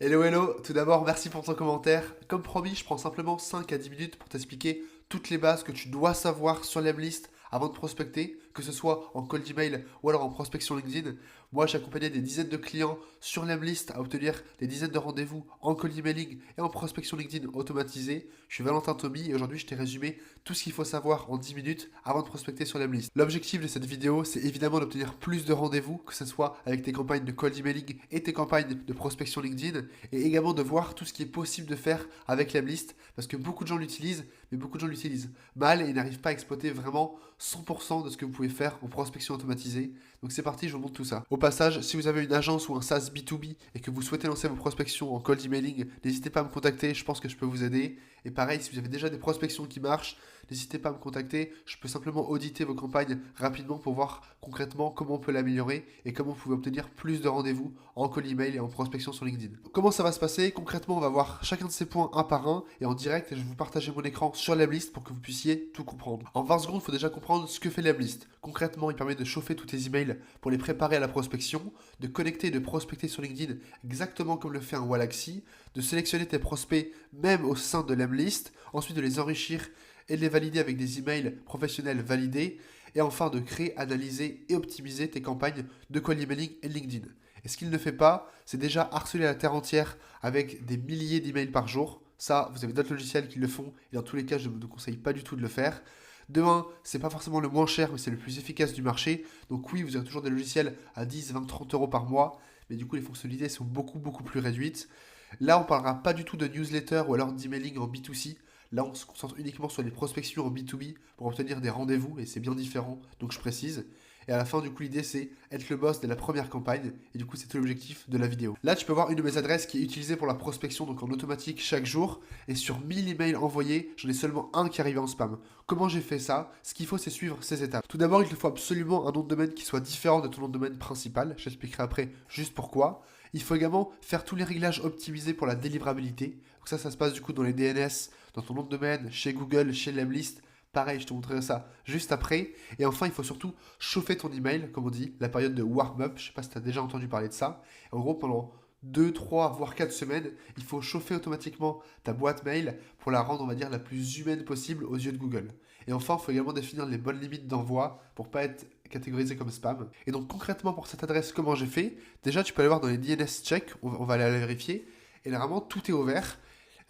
Hello hello, tout d'abord merci pour ton commentaire. Comme promis, je prends simplement 5 à 10 minutes pour t'expliquer toutes les bases que tu dois savoir sur l'Emlist avant de prospecter, que ce soit en cold email ou alors en prospection LinkedIn. Moi, j'ai accompagné des dizaines de clients sur l'Emlist à obtenir des dizaines de rendez-vous en cold emailing et en prospection LinkedIn automatisée. Je suis Valentin Tommy et aujourd'hui, je t'ai résumé tout ce qu'il faut savoir en 10 minutes avant de prospecter sur l'Emlist. L'objectif de cette vidéo, c'est évidemment d'obtenir plus de rendez-vous, que ce soit avec tes campagnes de cold emailing et tes campagnes de prospection LinkedIn, et également de voir tout ce qui est possible de faire avec l'Emlist, parce que beaucoup de gens l'utilisent, mais beaucoup de gens l'utilisent mal et n'arrivent pas à exploiter vraiment 100% de ce que vous pouvez faire en prospection automatisée. Donc c'est parti, je vous montre tout ça. Au passage, si vous avez une agence ou un SaaS B2B et que vous souhaitez lancer vos prospections en cold emailing, n'hésitez pas à me contacter, je pense que je peux vous aider. Et pareil, si vous avez déjà des prospections qui marchent, n'hésitez pas à me contacter, je peux simplement auditer vos campagnes rapidement pour voir concrètement comment on peut l'améliorer et comment vous pouvez obtenir plus de rendez-vous en cold email et en prospection sur LinkedIn. Comment ça va se passer? Concrètement, on va voir chacun de ces points un par un et en direct, je vais vous partager mon écran sur l'Emlist pour que vous puissiez tout comprendre. En 20 secondes, il faut déjà comprendre ce que fait l'Emlist. Concrètement, il permet de chauffer tous tes emails pour les préparer à la prospection, de connecter et de prospecter sur LinkedIn exactement comme le fait un Wallaxy, de sélectionner tes prospects même au sein de l'Emlist, ensuite de les enrichir et de les valider avec des emails professionnels validés, et enfin de créer, analyser et optimiser tes campagnes de cold emailing et LinkedIn. Et ce qu'il ne fait pas, c'est déjà harceler la terre entière avec des milliers d'emails par jour. Ça, vous avez d'autres logiciels qui le font, et dans tous les cas, je ne vous conseille pas du tout de le faire. De 1, c'est pas forcément le moins cher, mais c'est le plus efficace du marché. Donc oui, vous avez toujours des logiciels à 10, 20, 30 euros par mois, mais du coup, les fonctionnalités sont beaucoup plus réduites. Là, on parlera pas du tout de newsletter ou alors d'emailing en B2C. Là, on se concentre uniquement sur les prospections en B2B pour obtenir des rendez-vous, et c'est bien différent, donc je précise. Et à la fin, du coup, l'idée, c'est être le boss de la première campagne, et du coup, c'est tout l'objectif de la vidéo. Là, tu peux voir une de mes adresses qui est utilisée pour la prospection, donc en automatique chaque jour, et sur 1000 emails envoyés, j'en ai seulement un qui arrive en spam. Comment j'ai fait ça? Ce qu'il faut, c'est suivre ces étapes. Tout d'abord, il te faut absolument un nom de domaine qui soit différent de ton nom de domaine principal, je t'expliquerai après juste pourquoi. Il faut également faire tous les réglages optimisés pour la délivrabilité. Donc ça se passe du coup dans les DNS, dans ton nom de domaine, chez Google, chez Lemlist. Pareil, je te montrerai ça juste après. Et enfin, il faut surtout chauffer ton email, comme on dit, la période de warm-up. Je ne sais pas si tu as déjà entendu parler de ça. En gros, pendant 2, 3, voire 4 semaines, il faut chauffer automatiquement ta boîte mail pour la rendre, on va dire, la plus humaine possible aux yeux de Google. Et enfin, il faut également définir les bonnes limites d'envoi pour ne pas être catégorisé comme spam. Et donc concrètement pour cette adresse, comment j'ai fait? Déjà, tu peux aller voir dans les DNS check, on va aller la vérifier. Et là, vraiment, tout est au vert.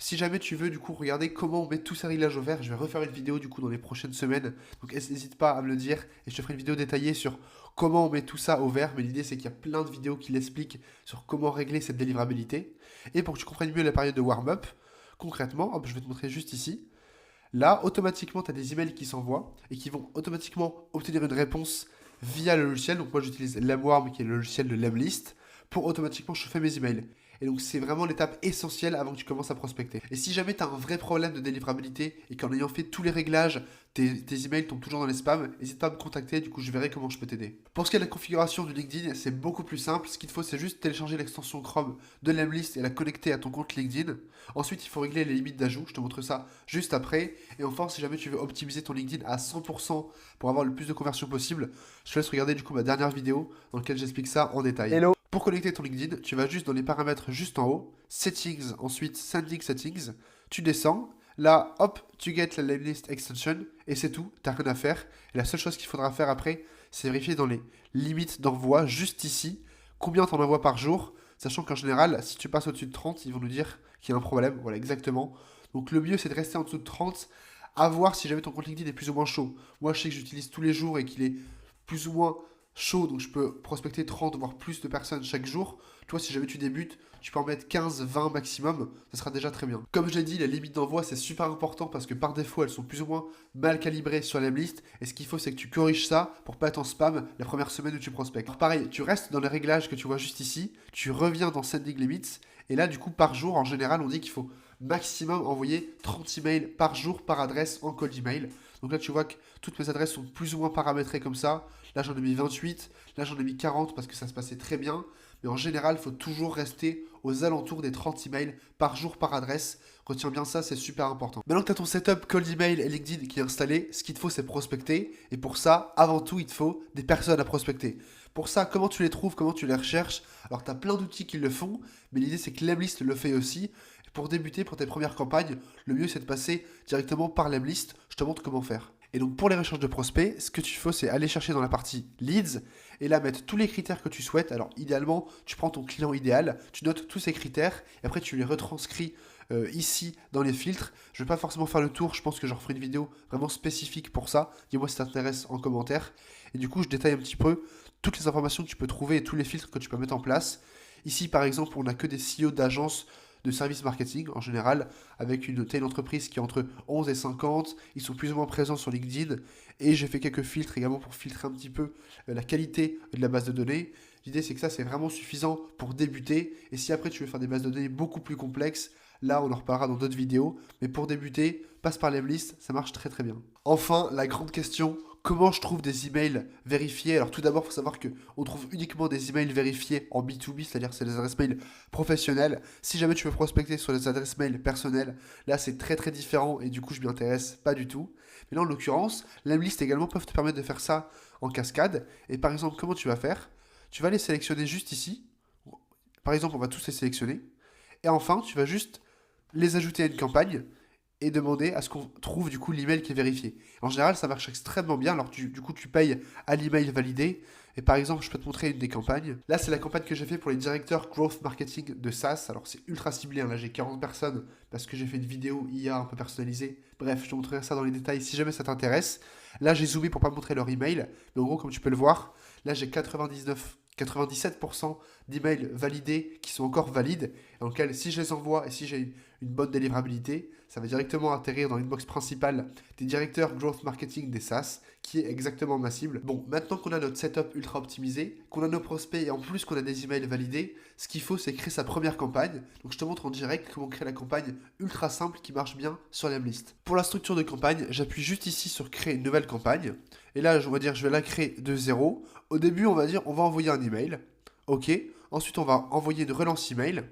Si jamais tu veux du coup regarder comment on met tous ces réglages au vert, je vais refaire une vidéo du coup dans les prochaines semaines. Donc n'hésite pas à me le dire et je te ferai une vidéo détaillée sur comment on met tout ça au vert. Mais l'idée c'est qu'il y a plein de vidéos qui l'expliquent sur comment régler cette délivrabilité. Et pour que tu comprennes mieux la période de warm-up, concrètement, hop, je vais te montrer juste ici. Là, automatiquement, tu as des emails qui s'envoient et qui vont automatiquement obtenir une réponse via le logiciel. Donc moi, j'utilise Lemwarm, qui est le logiciel de Lemlist, pour automatiquement chauffer mes emails. Et donc, c'est vraiment l'étape essentielle avant que tu commences à prospecter. Et si jamais tu as un vrai problème de délivrabilité et qu'en ayant fait tous les réglages, tes emails tombent toujours dans les spams, n'hésite pas à me contacter, du coup je verrai comment je peux t'aider. Pour ce qui est de la configuration du LinkedIn, c'est beaucoup plus simple. Ce qu'il te faut, c'est juste télécharger l'extension Chrome de Lemlist et la connecter à ton compte LinkedIn. Ensuite, il faut régler les limites d'ajout, je te montre ça juste après. Et enfin, si jamais tu veux optimiser ton LinkedIn à 100% pour avoir le plus de conversions possible, je te laisse regarder du coup ma dernière vidéo dans laquelle j'explique ça en détail. Hello. Pour connecter ton LinkedIn, tu vas juste dans les paramètres juste en haut, Settings, ensuite Sending Settings, tu descends, là, hop, tu get la Lemlist Extension, et c'est tout, t'as rien à faire. Et la seule chose qu'il faudra faire après, c'est vérifier dans les limites d'envoi, juste ici, combien t'en envoies par jour, sachant qu'en général, si tu passes au-dessus de 30, ils vont nous dire qu'il y a un problème, voilà, exactement. Donc le mieux, c'est de rester en dessous de 30, à voir si jamais ton compte LinkedIn est plus ou moins chaud. Moi, je sais que j'utilise tous les jours et qu'il est plus ou moins chaud, donc je peux prospecter 30 voire plus de personnes chaque jour. Toi, si jamais tu débutes, tu peux en mettre 15, 20 maximum, ça sera déjà très bien. Comme je l'ai dit, les limites d'envoi, c'est super important parce que par défaut, elles sont plus ou moins mal calibrées sur la liste. Et ce qu'il faut, c'est que tu corriges ça pour pas être en spam la première semaine où tu prospectes. Alors pareil, tu restes dans les réglages que tu vois juste ici, tu reviens dans Sending Limits, et là, du coup, par jour, en général, on dit qu'il faut maximum envoyer 30 emails par jour par adresse en cold email. Donc là, tu vois que toutes mes adresses sont plus ou moins paramétrées comme ça. Là, j'en ai mis 28. Là, j'en ai mis 40 parce que ça se passait très bien. Mais en général, il faut toujours rester aux alentours des 30 emails par jour par adresse. Retiens bien ça, c'est super important. Maintenant que tu as ton setup cold email et LinkedIn qui est installé, ce qu'il te faut c'est prospecter. Et pour ça, avant tout, il te faut des personnes à prospecter. Pour ça, comment tu les trouves, comment tu les recherches? Alors tu as plein d'outils qui le font, mais l'idée c'est que Lemlist le fait aussi. Et pour débuter, pour tes premières campagnes, le mieux c'est de passer directement par Lemlist. Je te montre comment faire. Et donc pour les recherches de prospects, ce que tu fais, c'est aller chercher dans la partie Leads et là mettre tous les critères que tu souhaites. Alors idéalement, tu prends ton client idéal, tu notes tous ces critères et après tu les retranscris ici dans les filtres. Je ne vais pas forcément faire le tour, je pense que j'en ferai une vidéo vraiment spécifique pour ça. Dis-moi si ça t'intéresse en commentaire. Et du coup, je détaille un petit peu toutes les informations que tu peux trouver et tous les filtres que tu peux mettre en place. Ici, par exemple, on n'a que des CEO d'agences de services marketing en général, avec une telle entreprise qui est entre 11 et 50. Ils sont plus ou moins présents sur LinkedIn. Et j'ai fait quelques filtres également pour filtrer un petit peu la qualité de la base de données. L'idée, c'est que ça, c'est vraiment suffisant pour débuter. Et si après, tu veux faire des bases de données beaucoup plus complexes, là, on en reparlera dans d'autres vidéos. Mais pour débuter, passe par Lemlist, ça marche très très bien. Enfin, la grande question, comment je trouve des emails vérifiés? Alors tout d'abord, il faut savoir qu'on trouve uniquement des emails vérifiés en B2B, c'est-à-dire c'est des adresses mail professionnelles. Si jamais tu veux prospecter sur des adresses mail personnelles, là c'est très très différent et du coup je m'y intéresse pas du tout. Mais là en l'occurrence, Lemlist également peuvent te permettre de faire ça en cascade. Et par exemple, comment tu vas faire? Tu vas les sélectionner juste ici. Par exemple, on va tous les sélectionner. Et enfin, tu vas juste les ajouter à une campagne et demander à ce qu'on trouve du coup l'email qui est vérifié. En général, ça marche extrêmement bien. Alors du coup, tu payes à l'email validé. Et par exemple, je peux te montrer une des campagnes. Là, c'est la campagne que j'ai fait pour les directeurs Growth Marketing de SaaS. Alors c'est ultra ciblé. Là, j'ai 40 personnes parce que j'ai fait une vidéo IA un peu personnalisée. Bref, je te montrerai ça dans les détails si jamais ça t'intéresse. Là, j'ai zoomé pour pas montrer leur email. Mais en gros, comme tu peux le voir, là, j'ai 97% d'emails validés qui sont encore valides, dans lequel si je les envoie et si j'ai une bonne délivrabilité, ça va directement atterrir dans l'inbox principale des directeurs growth marketing des SaaS, qui est exactement ma cible. Bon, maintenant qu'on a notre setup ultra optimisé, qu'on a nos prospects et en plus qu'on a des emails validés, ce qu'il faut c'est créer sa première campagne. Donc je te montre en direct comment créer la campagne ultra simple qui marche bien sur Lemlist. Pour la structure de campagne, j'appuie juste ici sur créer une nouvelle campagne. Et là, on va dire, je vais la créer de zéro. Au début, on va dire, on va envoyer un email. OK. Ensuite, on va envoyer une relance email.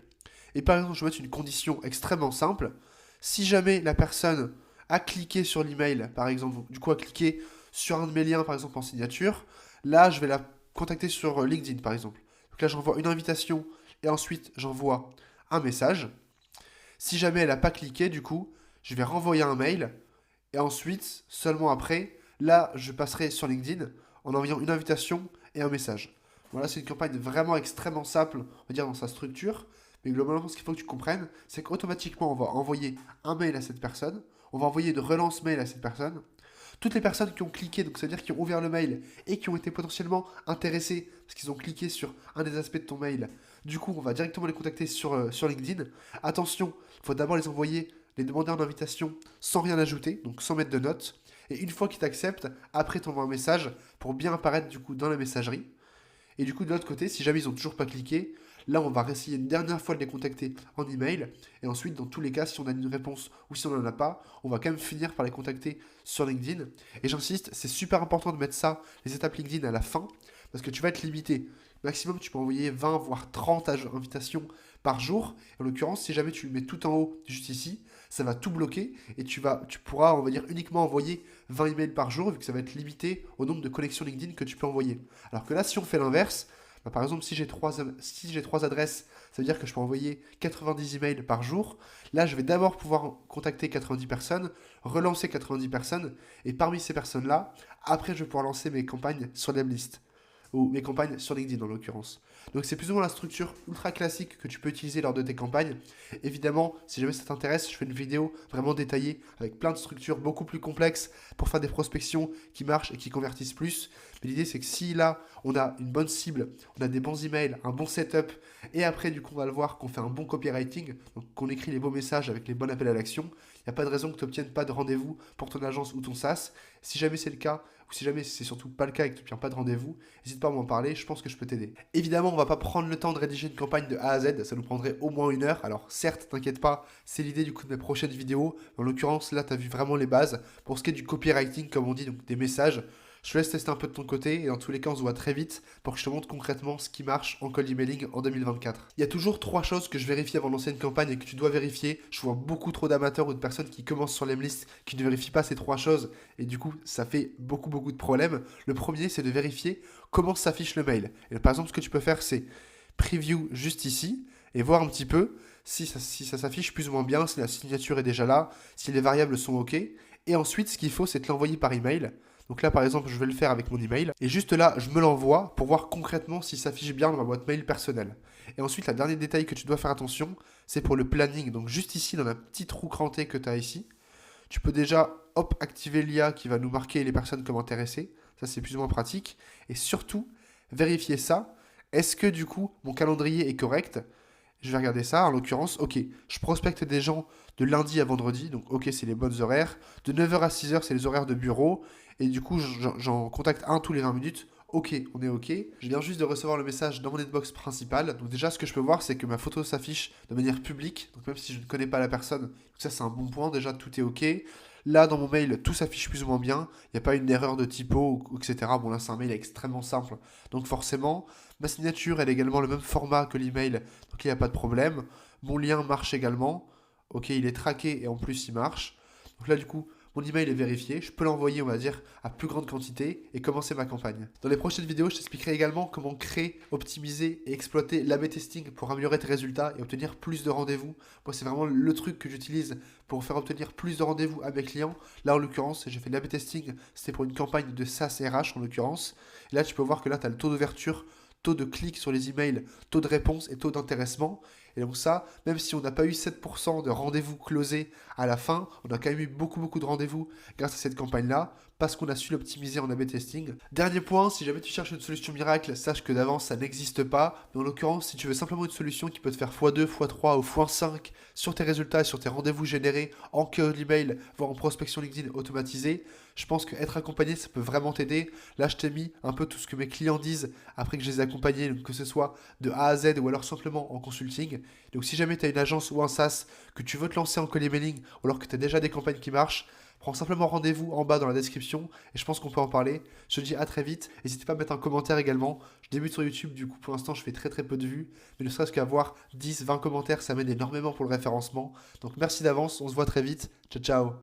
Et par exemple, je vais mettre une condition extrêmement simple. Si jamais la personne a cliqué sur l'email, par exemple, du coup a cliqué sur un de mes liens, par exemple en signature, là, je vais la contacter sur LinkedIn, par exemple. Donc là, j'envoie une invitation et ensuite, j'envoie un message. Si jamais elle n'a pas cliqué, du coup, je vais renvoyer un mail. Et ensuite, seulement après, là, je passerai sur LinkedIn en envoyant une invitation et un message. Voilà, c'est une campagne vraiment extrêmement simple, on va dire, dans sa structure. Mais globalement, ce qu'il faut que tu comprennes, c'est qu'automatiquement, on va envoyer un mail à cette personne, on va envoyer une relance mail à cette personne. Toutes les personnes qui ont cliqué, donc c'est-à-dire qui ont ouvert le mail et qui ont été potentiellement intéressées parce qu'ils ont cliqué sur un des aspects de ton mail, du coup, on va directement les contacter sur LinkedIn. Attention, il faut d'abord les envoyer, les demander en invitation sans rien ajouter, donc sans mettre de notes. Et une fois qu'ils t'acceptent, après, tu envoies un message pour bien apparaître du coup dans la messagerie. Et du coup, de l'autre côté, si jamais ils n'ont toujours pas cliqué, là, on va essayer une dernière fois de les contacter en email. Et ensuite, dans tous les cas, si on a une réponse ou si on n'en a pas, on va quand même finir par les contacter sur LinkedIn. Et j'insiste, c'est super important de mettre ça, les étapes LinkedIn à la fin, parce que tu vas être limité. Maximum, tu peux envoyer 20 voire 30 invitations par jour. En l'occurrence, si jamais tu le mets tout en haut, juste ici, ça va tout bloquer et tu pourras, on va dire, uniquement envoyer 20 emails par jour, vu que ça va être limité au nombre de connexions LinkedIn que tu peux envoyer. Alors que là, si on fait l'inverse, bah, par exemple, si j'ai trois adresses, ça veut dire que je peux envoyer 90 emails par jour. Là, je vais d'abord pouvoir contacter 90 personnes, relancer 90 personnes, et parmi ces personnes-là, après, je vais pouvoir lancer mes campagnes sur Lemlist ou mes campagnes sur LinkedIn en l'occurrence. Donc c'est plus ou moins la structure ultra classique que tu peux utiliser lors de tes campagnes. Évidemment, si jamais ça t'intéresse, je fais une vidéo vraiment détaillée avec plein de structures beaucoup plus complexes pour faire des prospections qui marchent et qui convertissent plus. Mais l'idée c'est que si là on a une bonne cible, on a des bons emails, un bon setup et après du coup on va le voir qu'on fait un bon copywriting, donc qu'on écrit les beaux messages avec les bons appels à l'action, il n'y a pas de raison que tu n'obtiennes pas de rendez-vous pour ton agence ou ton SaaS. Si jamais c'est le cas, ou si jamais c'est surtout pas le cas et que tu n'obtiens pas de rendez-vous, n'hésite pas à m'en parler, je pense que je peux t'aider. Évidemment, on va pas prendre le temps de rédiger une campagne de A à Z, ça nous prendrait au moins 1 heure. Alors certes, t'inquiète pas, c'est l'idée du coup de mes prochaines vidéos. En l'occurrence, là, tu as vu vraiment les bases. Pour ce qui est du copywriting, comme on dit, donc des messages, Je te laisse tester un peu de ton côté et dans tous les cas, on se voit très vite pour que je te montre concrètement ce qui marche en cold emailing en 2024. Il y a toujours trois choses que je vérifie avant de lancer une campagne et que tu dois vérifier. Je vois beaucoup trop d'amateurs ou de personnes qui commencent sur l'Emlist qui ne vérifient pas ces trois choses et du coup, ça fait beaucoup de problèmes. Le premier, c'est de vérifier comment s'affiche le mail. Et par exemple, ce que tu peux faire, c'est preview juste ici et voir un petit peu si ça s'affiche plus ou moins bien, si la signature est déjà là, si les variables sont OK. Et ensuite, ce qu'il faut, c'est te l'envoyer par email. Donc là, par exemple, je vais le faire avec mon email. Et juste là, je me l'envoie pour voir concrètement si ça s'affiche bien dans ma boîte mail personnelle. Et ensuite, le dernier détail que tu dois faire attention, c'est pour le planning. Donc juste ici, dans la petite roue crantée que tu as ici, tu peux déjà, hop, activer l'IA qui va nous marquer les personnes comme intéressées. Ça, c'est plus ou moins pratique. Et surtout, vérifier ça. Est-ce que du coup, mon calendrier est correct? Je vais regarder ça. En l'occurrence, ok, je prospecte des gens de lundi à vendredi. Donc, ok, c'est les bonnes horaires. De 9h à 6h, c'est les horaires de bureau. Et du coup, j'en contacte un tous les 20 minutes. Ok, on est ok. Je viens juste de recevoir le message dans mon inbox principal. Donc déjà, ce que je peux voir, c'est que ma photo s'affiche de manière publique. Donc même si je ne connais pas la personne, donc ça c'est un bon point. Déjà, tout est ok. Là, dans mon mail, tout s'affiche plus ou moins bien. Il n'y a pas une erreur de typo, etc. Bon, là, c'est un mail extrêmement simple. Donc forcément, ma signature, elle est également le même format que l'email. Donc il n'y a pas de problème. Mon lien marche également. Ok, il est traqué et en plus, il marche. Donc là, du coup, mon email est vérifié, je peux l'envoyer, on va dire, à plus grande quantité et commencer ma campagne. Dans les prochaines vidéos, je t'expliquerai également comment créer, optimiser et exploiter l'A/B testing pour améliorer tes résultats et obtenir plus de rendez-vous. Moi, c'est vraiment le truc que j'utilise pour faire obtenir plus de rendez-vous à mes clients. Là, en l'occurrence, j'ai fait de l'A/B testing, c'était pour une campagne de SaaS RH en l'occurrence. Et là, tu peux voir que là, tu as le taux d'ouverture, taux de clics sur les emails, taux de réponse et taux d'intéressement. Et donc ça, même si on n'a pas eu 7% de rendez-vous closés à la fin, on a quand même eu beaucoup de rendez-vous grâce à cette campagne-là, parce qu'on a su l'optimiser en A/B testing. Dernier point, si jamais tu cherches une solution miracle, sache que d'avance ça n'existe pas. Mais en l'occurrence, si tu veux simplement une solution qui peut te faire x2, x3 ou x5 sur tes résultats et sur tes rendez-vous générés en cold email, voire en prospection LinkedIn automatisée, je pense qu'être accompagné, ça peut vraiment t'aider. Là, je t'ai mis un peu tout ce que mes clients disent après que je les ai accompagnés, que ce soit de A à Z ou alors simplement en consulting. Donc si jamais tu as une agence ou un SaaS, que tu veux te lancer en cold emailing ou alors que tu as déjà des campagnes qui marchent, prends simplement rendez-vous en bas dans la description et je pense qu'on peut en parler. Je te dis à très vite. N'hésitez pas à mettre un commentaire également. Je débute sur YouTube, du coup pour l'instant je fais très peu de vues, mais ne serait-ce qu'avoir 10, 20 commentaires, ça m'aide énormément pour le référencement. Donc merci d'avance, on se voit très vite. Ciao ciao.